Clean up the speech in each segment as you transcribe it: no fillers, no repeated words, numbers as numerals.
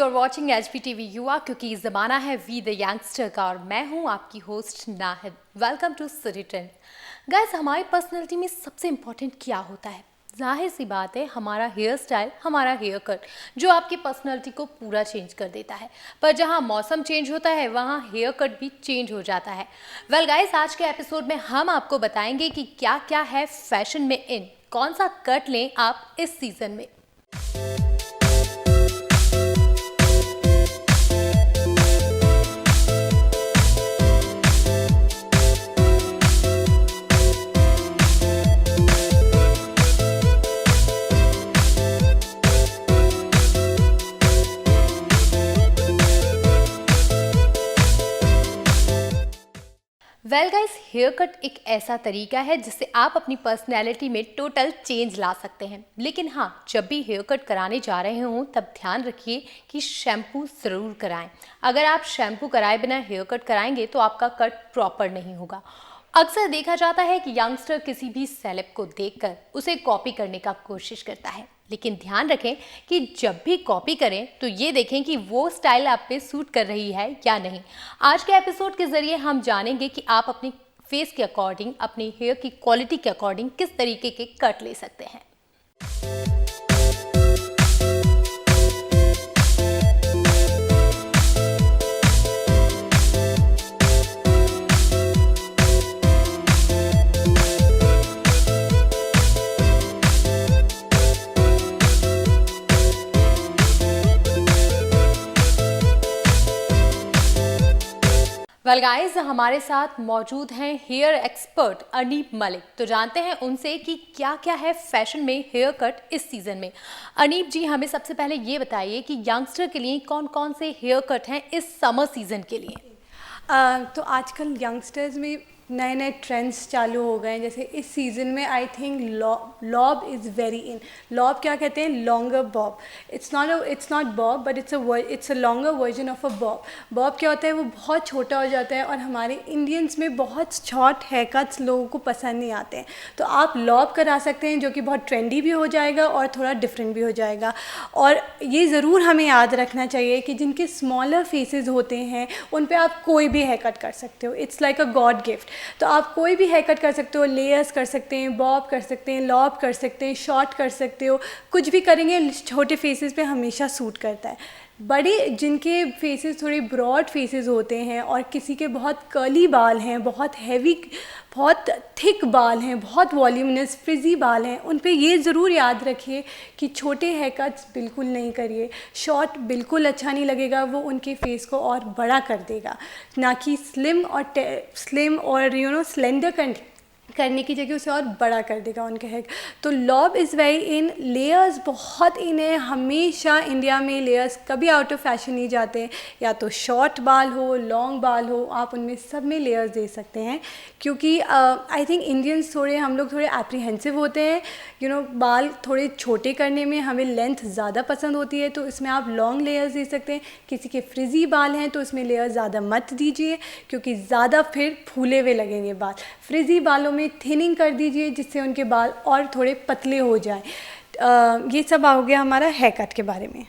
You are watching HPTV युवा, क्योंकि ज़माना है वी द यंगस्टर का और मैं हूँ आपकी host Nahid. Welcome to city trend. Guys, हमारी पर्सनैलिटी में सबसे इम्पोर्टेंट क्या होता है? जाहिर सी बात है, हमारा हेयर स्टाइल, हमारा हेयर कट, जो आपकी पर्सनैलिटी को पूरा चेंज कर देता है। पर जहाँ मौसम चेंज होता है वहाँ हेयर कट भी चेंज हो जाता है। वेल गाइस, आज के एपिसोड में हम आपको बताएंगे कि क्या क्या है फैशन में इन, कौन सा कट लें आप इस सीजन में। वेल गाइस, हेयर कट एक ऐसा तरीका है जिससे आप अपनी पर्सनैलिटी में टोटल चेंज ला सकते हैं। लेकिन हाँ, जब भी हेयर कट कराने जा रहे हों तब ध्यान रखिए कि शैम्पू ज़रूर कराएं। अगर आप शैम्पू कराए बिना हेयर कट कराएंगे तो आपका कट प्रॉपर नहीं होगा। अक्सर देखा जाता है कि यंगस्टर किसी भी सेलेब को देखकर उसे कॉपी करने का कोशिश करता है, लेकिन ध्यान रखें कि जब भी कॉपी करें तो ये देखें कि वो स्टाइल आप पे सूट कर रही है या नहीं। आज के एपिसोड के ज़रिए हम जानेंगे कि आप अपनी फेस के अकॉर्डिंग, अपनी हेयर की क्वालिटी के अकॉर्डिंग किस तरीके के कट ले सकते हैं। वेल गाइस, हमारे साथ मौजूद हैं हेयर एक्सपर्ट अनीप मलिक। तो जानते हैं उनसे कि क्या क्या है फैशन में हेयर कट इस सीज़न में। अनीप जी, हमें सबसे पहले ये बताइए कि यंगस्टर के लिए कौन कौन से हेयर कट हैं इस समर सीज़न के लिए। तो आजकल यंगस्टर्स में नए नए ट्रेंड्स चालू हो गए हैं। जैसे इस सीज़न में I think lobe is very in. Lobe क्या कहते हैं? Longer Bob. It's not Bob but it's a longer version of a Bob. Bob क्या होता है? वो बहुत छोटा हो जाता है और हमारे इंडियंस में बहुत शॉर्ट हेयर कट्स लोगों को पसंद नहीं आते हैं। तो आप लॉब करा सकते हैं, जो कि बहुत ट्रेंडी भी हो जाएगा और थोड़ा डिफरेंट भी हो जाएगा। और ये ज़रूर हमें याद रखना चाहिए कि जिनके स्मॉलर फेसेस होते हैं उन पे आप कोई भी हेयर कट कर सकते हो। It's like a God gift. तो आप कोई भी हेयर कट कर सकते हो, लेयर्स कर सकते हैं, बॉब कर सकते हैं, लॉब कर सकते हैं, शॉर्ट कर सकते हो। कुछ भी करेंगे, छोटे फेसेस पे हमेशा सूट करता है। बड़े जिनके फेसेस थोड़े ब्रॉड फेसेस होते हैं और किसी के बहुत कर्ली बाल हैं, बहुत हैवी, बहुत थिक बाल हैं, बहुत वॉल्यूमिनस फ्रिजी बाल हैं, उन पे ये ज़रूर याद रखिए कि छोटे हेयर कट्स बिल्कुल नहीं करिए। शॉर्ट बिल्कुल अच्छा नहीं लगेगा, वो उनके फेस को और बड़ा कर देगा, ना कि स्लिम और स्लेंडर करने की जगह उसे और बड़ा कर देगा उनके हेयर। तो lobe is very in. Layers बहुत इन है। हमेशा इंडिया में लेयर्स कभी आउट ऑफ फैशन नहीं जाते। या तो शॉर्ट बाल हो, लॉन्ग बाल हो, आप उनमें सब में लेयर्स दे सकते हैं। क्योंकि आई थिंक इंडियंस हम लोग थोड़े एप्रीहेंसिव होते हैं। बाल थोड़े छोटे करने में हमें लेंथ ज़्यादा पसंद होती है, तो इसमें आप लॉन्ग लेयर्स दे सकते हैं। किसी के फ्रिजी बाल हैं तो इसमें लेयर्स ज़्यादा मत दीजिए, क्योंकि ज़्यादा फिर फूले हुए लगेंगे बाल। फ्रिजी बालों में थिनिंग कर दीजिए, जिससे उनके बाल और थोड़े पतले हो जाएं। ये सब हो गया हमारा हेयर कट के बारे में।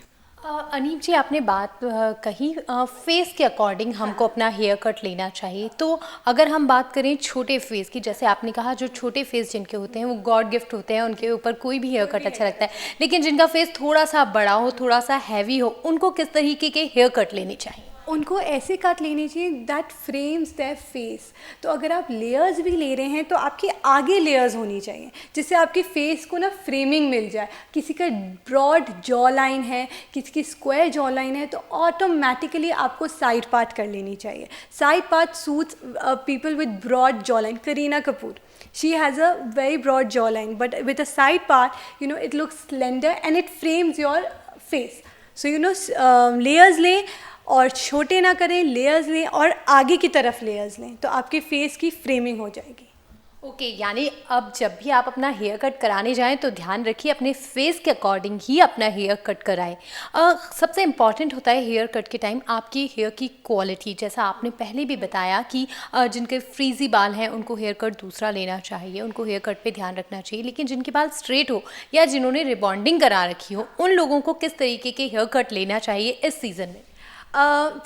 अनीप जी, आपने बात कही फेस के अकॉर्डिंग हमको अपना हेयर कट लेना चाहिए। तो अगर हम बात करें छोटे फेस की, जैसे आपने कहा जो छोटे फेस जिनके होते हैं वो गॉड गिफ्ट होते हैं, उनके ऊपर कोई भी हेयर कट अच्छा लगता है। लेकिन जिनका फेस थोड़ा सा बड़ा हो, थोड़ा सा हैवी हो, उनको किस तरीके के हेयर कट लेने चाहिए? उनको ऐसे कट लेनी चाहिए दैट फ्रेम्स देयर फेस। तो अगर आप लेयर्स भी ले रहे हैं तो आपके आगे लेयर्स होनी चाहिए, जिससे आपके फेस को ना फ्रेमिंग मिल जाए। किसी का ब्रॉड जॉ लाइन है, किसी की स्क्वायर जॉ लाइन है, तो ऑटोमेटिकली आपको साइड पार्ट कर लेनी चाहिए। Side part suits people with broad jaw line. Kareena Kapoor, she has a very broad jawline, but with a side part, it looks slender and it frames your face. So layers लें और छोटे ना करें, layers लें और आगे की तरफ लेयर्स लें, तो आपके फेस की फ्रेमिंग हो जाएगी। ओके, यानी अब जब भी आप अपना हेयर कट कराने जाएं तो ध्यान रखिए अपने फेस के अकॉर्डिंग ही अपना हेयर कट कराएं। सबसे इम्पॉर्टेंट होता है हेयर कट के टाइम आपकी हेयर की क्वालिटी। जैसा आपने पहले भी बताया कि जिनके फ्रीजी बाल हैं उनको हेयर कट दूसरा लेना चाहिए, उनको हेयर कट पे ध्यान रखना चाहिए, लेकिन जिनके बाल स्ट्रेट हो या जिन्होंने रिबॉन्डिंग करा रखी हो उन लोगों को किस तरीके के हेयर कट लेना चाहिए इस सीज़न में?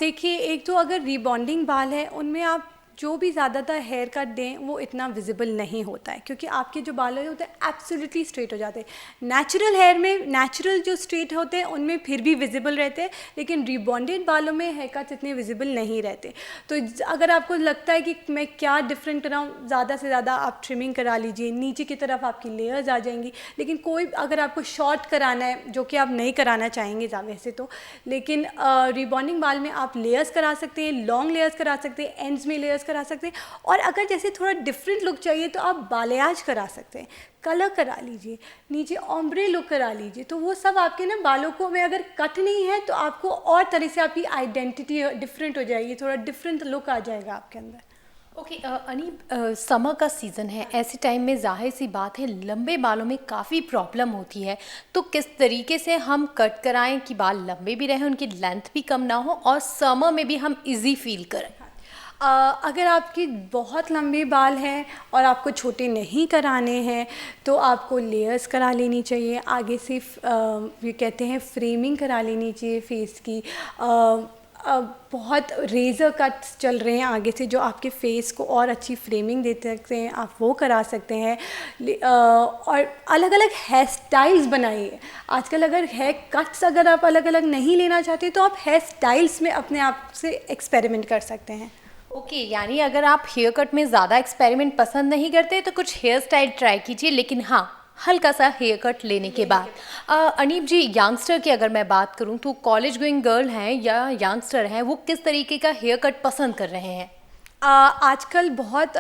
देखिए, एक तो अगर रीबॉन्डिंग बाल है उनमें आप जो भी ज़्यादातर हेयर कट दें वो इतना विजिबल नहीं होता है, क्योंकि आपके जो बाल होते हैं एब्सोल्युटली स्ट्रेट हो जाते हैं। नेचुरल हेयर में नेचुरल जो स्ट्रेट होते हैं उनमें फिर भी विजिबल रहते हैं, लेकिन रीबॉन्डेड बालों में हेयर कट्स इतने विजिबल नहीं रहते। तो अगर आपको लगता है कि मैं क्या डिफरेंट कराऊँ, ज़्यादा से ज़्यादा आप ट्रिमिंग करा लीजिए, नीचे की तरफ आपकी लेयर्स आ जाएंगी। लेकिन कोई अगर आपको शॉर्ट कराना है, जो कि आप नहीं कराना चाहेंगे वैसे तो, लेकिन रीबॉन्डिंग बाल में आप लेयर्स करा सकते हैं, लॉन्ग लेयर्स करा सकते हैं, एंड्स में लेयर्स करा सकते हैं। और अगर जैसे थोड़ा डिफरेंट लुक चाहिए तो आप बालयाज करा सकते हैं, कलर करा लीजिए, नीचे ओम्ब्रे लुक करा लीजिए। तो वो सब आपके ना बालों को में अगर कट नहीं है तो आपको और तरह से आपकी आइडेंटिटी डिफरेंट हो जाएगी, थोड़ा डिफरेंट लुक आ जाएगा आपके अंदर। ओके अनीब, समर का सीज़न है, ऐसे टाइम में जाहिर सी बात है लंबे बालों में काफ़ी प्रॉब्लम होती है। तो किस तरीके से हम कट कराएं कि बाल लंबे भी रहें, उनकी लेंथ भी कम ना हो और समर में भी हम इजी फील करें? अगर आपकी बहुत लंबे बाल हैं और आपको छोटे नहीं कराने हैं तो आपको लेयर्स करा लेनी चाहिए, आगे से ये कहते हैं फ्रेमिंग करा लेनी चाहिए फेस की। बहुत रेज़र कट्स चल रहे हैं आगे से जो आपके फेस को और अच्छी फ्रेमिंग दे सकते हैं, आप वो करा सकते हैं। और अलग अलग हेयर स्टाइल्स बनाइए आजकल। अगर हेयर कट्स अगर आप अलग अलग नहीं लेना चाहते तो आप हेयर स्टाइल्स में अपने आप से एक्सपेरिमेंट कर सकते हैं। ओके, यानी अगर आप हेयर कट में ज़्यादा एक्सपेरिमेंट पसंद नहीं करते तो कुछ हेयर स्टाइल ट्राई कीजिए, लेकिन हाँ हल्का सा हेयर कट लेने के बाद। अनीब जी, यंगस्टर की अगर मैं बात करूँ तो कॉलेज गोइंग गर्ल हैं या यंगस्टर हैं, वो किस तरीके का हेयर कट पसंद कर रहे हैं? आजकल बहुत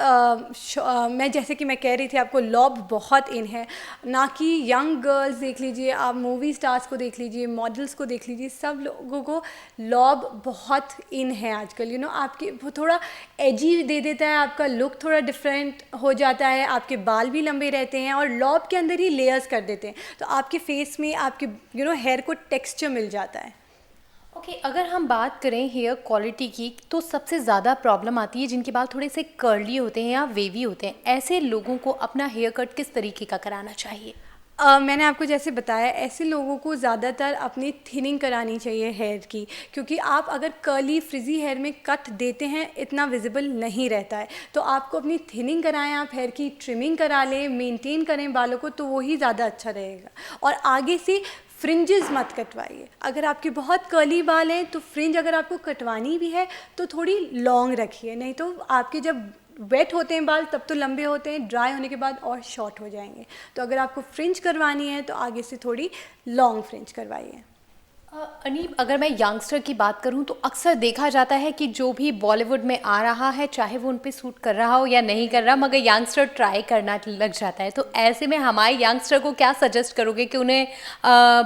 मैं जैसे कि मैं कह रही थी आपको, लॉब बहुत इन है ना। कि यंग गर्ल्स देख लीजिए, आप मूवी स्टार्स को देख लीजिए, मॉडल्स को देख लीजिए, सब लोगों को लॉब बहुत इन है आजकल। आपके वो थोड़ा एजी दे देता है, आपका लुक थोड़ा डिफरेंट हो जाता है, आपके बाल भी लंबे रहते हैं और लॉब के अंदर ही लेयर्स कर देते हैं, तो आपके फेस में आपके हेयर को टेक्सचर मिल जाता है। ओके, अगर हम बात करें हेयर क्वालिटी की तो सबसे ज़्यादा प्रॉब्लम आती है जिनके बाल थोड़े से कर्ली होते हैं या वेवी होते हैं। ऐसे लोगों को अपना हेयर कट किस तरीके का कराना चाहिए? मैंने आपको जैसे बताया, ऐसे लोगों को ज़्यादातर अपनी थिनिंग करानी चाहिए हेयर की, क्योंकि आप अगर कर्ली फ्रिजी हेयर में कट देते हैं इतना विजिबल नहीं रहता है। तो आपको अपनी थिनिंग कराएं, आप हेयर की ट्रिमिंग करा लें, मेंटेन करें बालों को, तो वही ज़्यादा अच्छा रहेगा। और आगे से फ्रिंजेस मत कटवाइए। अगर आपके बहुत कर्ली बाल हैं तो फ्रिंज अगर आपको कटवानी भी है तो थोड़ी लॉन्ग रखिए, नहीं तो आपके जब वेट होते हैं बाल तब तो लंबे होते हैं, ड्राई होने के बाद और शॉर्ट हो जाएंगे। तो अगर आपको फ्रिंज करवानी है तो आगे से थोड़ी लॉन्ग फ्रिंज करवाइए। अनीब, अगर मैं यंगस्टर की बात करूं तो अक्सर देखा जाता है कि जो भी बॉलीवुड में आ रहा है, चाहे वो उन पे सूट कर रहा हो या नहीं कर रहा, मगर यंगस्टर ट्राई करना लग जाता है। तो ऐसे में हमारे यंगस्टर को क्या सजेस्ट करोगे कि उन्हें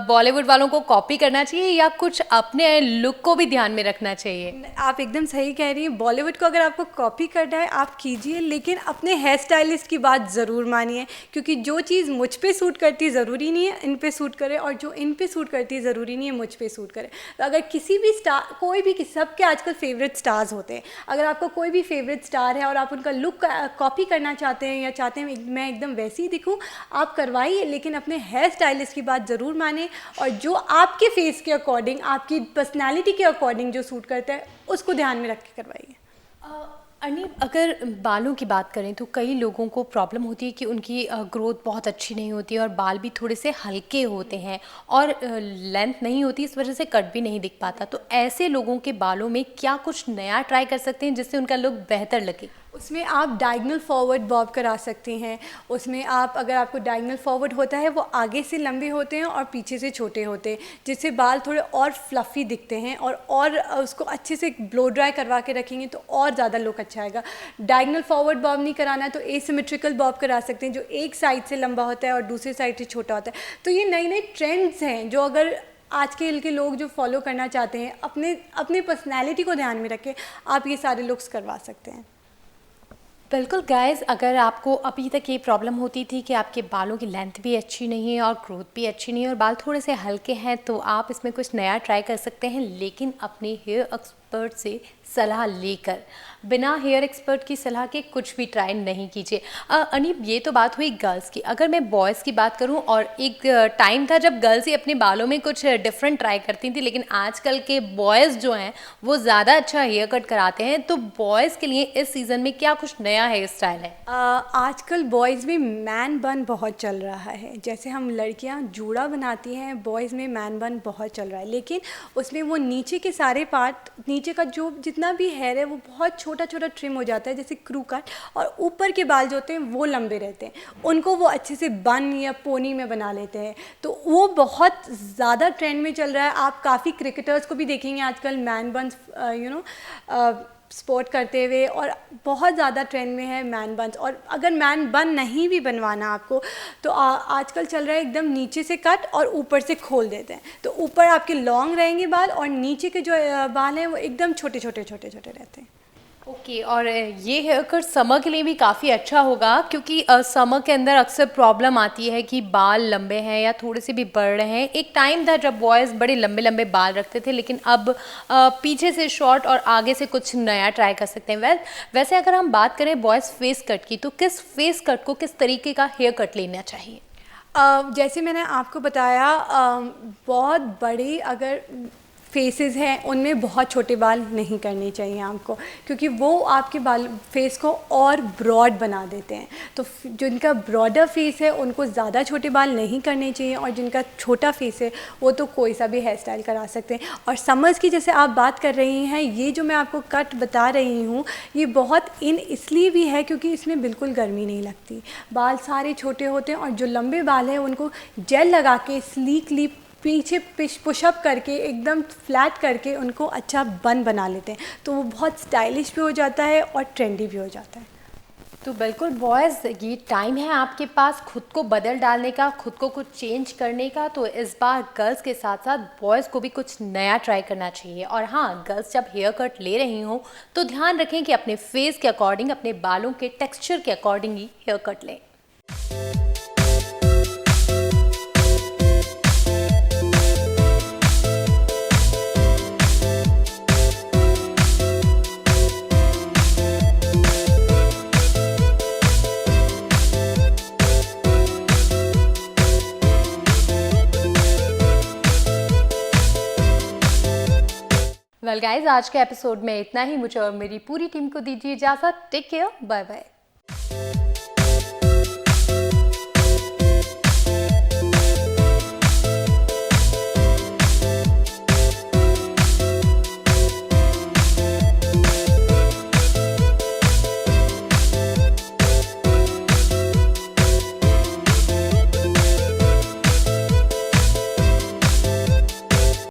बॉलीवुड वालों को कॉपी करना चाहिए या कुछ अपने लुक को भी ध्यान में रखना चाहिए? आप एकदम सही कह रही हैं, बॉलीवुड को अगर आपको कॉपी करना है आप कीजिए, लेकिन अपने हेयर स्टाइलिस्ट की बात ज़रूर मानिए, क्योंकि जो चीज़ मुझ पे सूट करती ज़रूरी नहीं है इन पे सूट करे, और जो इन पे सूट करती ज़रूरी नहीं है मुझ पे सूट करे। तो अगर किसी भी स्टार, कोई भी, सबके आजकल फेवरेट स्टार्स होते हैं, अगर आपका कोई भी फेवरेट स्टार है और आप उनका लुक कॉपी करना चाहते हैं या चाहते हैं मैं एकदम वैसे ही दिखूं, आप करवाइए, लेकिन अपने हेयर स्टाइलिस्ट की बात ज़रूर माने और जो आपके फेस के अकॉर्डिंग, आपकी पर्सनैलिटी के अकॉर्डिंग जो सूट करता है उसको ध्यान में रख के करवाइए। अनीब, अगर बालों की बात करें तो कई लोगों को प्रॉब्लम होती है कि उनकी ग्रोथ बहुत अच्छी नहीं होती है और बाल भी थोड़े से हल्के होते हैं और लेंथ नहीं होती, इस वजह से कट भी नहीं दिख पाता। तो ऐसे लोगों के बालों में क्या कुछ नया ट्राई कर सकते हैं जिससे उनका लुक बेहतर लगे? उसमें आप डायगनल फॉरवर्ड बॉब करा सकते हैं। उसमें आप, अगर आपको डायगनल फॉरवर्ड होता है, वो आगे से लंबे होते हैं और पीछे से छोटे होते हैं, जिससे बाल थोड़े और फ्लफ़ी दिखते हैं, और उसको अच्छे से ब्लो ड्राई करवा के रखेंगे तो और ज़्यादा लुक अच्छा आएगा। डायगनल फॉरवर्ड बॉब नहीं कराना है तो एसिमेट्रिकल बॉब करा सकते हैं, जो एक साइड से लंबा होता है और दूसरी साइड से छोटा होता है। तो ये नए नए ट्रेंड्स हैं जो अगर आज के लोग जो फॉलो करना चाहते हैं, अपने पर्सनैलिटी को ध्यान में रख के आप ये सारे लुक्स करवा सकते हैं। बिल्कुल गाइस, अगर आपको अभी तक ये प्रॉब्लम होती थी कि आपके बालों की लेंथ भी अच्छी नहीं है और ग्रोथ भी अच्छी नहीं है और बाल थोड़े से हल्के हैं, तो आप इसमें कुछ नया ट्राई कर सकते हैं, लेकिन अपने हेयर एक्सपर्ट से सलाह लेकर। बिना हेयर एक्सपर्ट की सलाह के कुछ भी ट्राई नहीं कीजिए। अनीब, ये तो बात हुई गर्ल्स की। अगर मैं बॉयज़ की बात करूं, और एक टाइम था जब गर्ल्स ही अपने बालों में कुछ डिफरेंट ट्राई करती थी, लेकिन आजकल के बॉयज़ जो हैं वो ज़्यादा अच्छा हेयर कट कराते हैं। तो बॉयज़ के लिए इस सीज़न में क्या कुछ नया हेयर स्टाइल है? आजकल बॉयज़ में मैन बन बहुत चल रहा है। जैसे हम लड़कियां जूड़ा बनाती हैं, बॉयज़ में मैन बन बहुत चल रहा है, लेकिन उसमें वो नीचे के सारे पार्ट, नीचे का जो जितना भी हेयर है वो बहुत छोटा छोटा ट्रिम हो जाता है, जैसे क्रू कट। और ऊपर के बाल जो होते हैं वो लंबे रहते हैं, उनको वो अच्छे से बन या पोनी में बना लेते हैं। तो वो बहुत ज़्यादा ट्रेंड में चल रहा है। आप काफ़ी क्रिकेटर्स को भी देखेंगे आजकल मैन बन स्पोर्ट करते हुए, और बहुत ज़्यादा ट्रेंड में है मैन बन्स। और अगर मैन बन नहीं भी बनवाना आपको, तो आजकल चल रहा है एकदम नीचे से कट और ऊपर से खोल देते हैं। तो ऊपर आपके लॉन्ग रहेंगे बाल, और नीचे के जो बाल हैं वो एकदम छोटे छोटे छोटे छोटे रहते हैं। ओके, और ये हेयर कट समर के लिए भी काफ़ी अच्छा होगा, क्योंकि समर के अंदर अक्सर प्रॉब्लम आती है कि बाल लंबे हैं या थोड़े से भी बढ़ रहे हैं। एक टाइम था जब बॉयज़ बड़े लंबे लंबे बाल रखते थे, लेकिन अब पीछे से शॉर्ट और आगे से कुछ नया ट्राई कर सकते हैं। वैसे अगर हम बात करें बॉयज़ फेस कट की, तो किस फेस कट को किस तरीके का हेयर कट लेना चाहिए? जैसे मैंने आपको बताया, बहुत बड़े अगर फेसेस हैं उनमें बहुत छोटे बाल नहीं करने चाहिए आपको, क्योंकि वो आपके बाल फेस को और ब्रॉड बना देते हैं। तो जिनका ब्रॉडर फेस है उनको ज़्यादा छोटे बाल नहीं करने चाहिए, और जिनका छोटा फेस है वो तो कोई सा भी हेयर स्टाइल करा सकते हैं। और समर्स की जैसे आप बात कर रही हैं, ये जो मैं आपको कट बता रही हूँ ये बहुत इन इसलिए भी है क्योंकि इसमें बिल्कुल गर्मी नहीं लगती, बाल सारे छोटे होते हैं। और जो लंबे बाल हैं उनको जेल लगा के स्लीकली पीछे पुशअप करके एकदम फ्लैट करके उनको अच्छा बन बना लेते हैं, तो वो बहुत स्टाइलिश भी हो जाता है और ट्रेंडी भी हो जाता है। तो बिल्कुल बॉयज़, ये टाइम है आपके पास खुद को बदल डालने का, खुद को कुछ चेंज करने का। तो इस बार गर्ल्स के साथ साथ बॉयज़ को भी कुछ नया ट्राई करना चाहिए। और हाँ, गर्ल्स जब हेयर कट ले रही हों तो ध्यान रखें कि अपने फेस के अकॉर्डिंग, अपने बालों के टेक्सचर के अकॉर्डिंग ही हेयर कट लें। वेल गाइज, आज के एपिसोड में इतना ही। मुझे और मेरी पूरी टीम को दीजिए इजाज़त। Take care, bye bye.